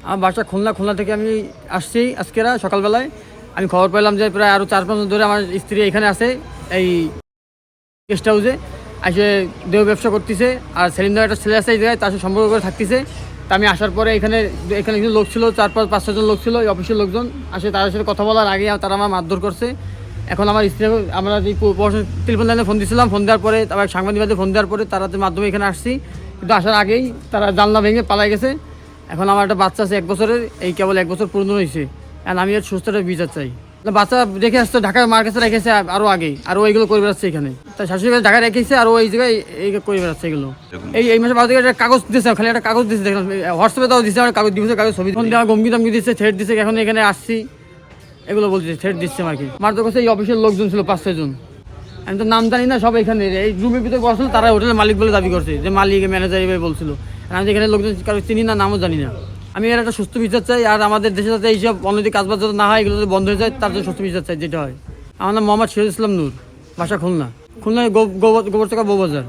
আমার বাসা খুলনা থেকে আমি আসছি আজকেরা সকালবেলায়। আমি খবর পেলাম যে প্রায় আরও 4-5 দিন ধরে আমার স্ত্রী এখানে আছে এই গেস্ট হাউসে, এসে দেহ ব্যবসা করতেছে। আর সেলিম একটা ছেলে আছে এই জায়গায়, তার সাথে সম্পর্ক করে থাকতেছে। তা আমি আসার পরে এখানে কিছু লোক ছিল, 4-5-6 জন লোক ছিল, এই অফিসের লোকজন আসে। তাদের সাথে কথা বলার আগে তারা আমার মারধর করছে। এখন আমার স্ত্রী, আমরা যে টেলিফোন লাইনে ফোন দিয়েছিলাম, ফোন দেওয়ার পরে তারপর সাংবাদিকদের ফোন দেওয়ার পরে তাদের মাধ্যমে এখানে আসছি। কিন্তু আসার আগেই তারা জানলা ভেঙে পালাই গেছে। এখন আমার একটা বাচ্চা আছে 1 বছরের, এই কেবল 1 বছর পূর্ণ হয়েছে। এখন আমি এর সুস্থটা বিচার চাই। বাচ্চা রেখে আসছে ঢাকায়, মার কাছে রেখেছে আরও আগেই, আর ওইগুলো করে বেড়াচ্ছে এখানে। তাই শাশুড়ি কাছে ঢাকায় রেখেছে, আর এই জায়গায় এই করে বেড়াচ্ছে এগুলো। এই মাসে বাড়ি থেকে একটা কাগজ দিয়েছে, খালি একটা কাগজ দিয়েছে, দেখলাম হোয়াটসঅ্যাপে তাও দিচ্ছে, আমার কাগজ দিয়েছে, কাগজ ছবি দেওয়া, গম্ভীর দামকি দিচ্ছে, থ্রেট দিচ্ছে। এখন এখানে আসছি এগুলো বলছে, থ্রেট দিচ্ছে আমাকে। মার তো কাছে এই অফিসের লোকজন ছিল 5-6 জন, আমি তো নাম জানি না। সব এখানে এই রুমের ভিতরে বসছিল, তারা হোটেলের মালিক বলে দাবি করছে, যে মালিক ম্যানেজার এভাবে বলছিল। আমি এখানে লোকজন কারো চিনি না, নামও জানি না। আমি এর একটা সুস্থ বিচার চাই। আর আমাদের দেশে যাতে এইসব অনৈতিক কাজবাজ যাতে না হয়, এগুলো যদি বন্ধ হয়ে যায়, তার জন্য সুস্থ বিচার চাই যেটা হয়। আমার নাম মোহাম্মদ শহীদ ইসলাম নূর, বাসা খুলনায় গোবরচকা বউবাজার।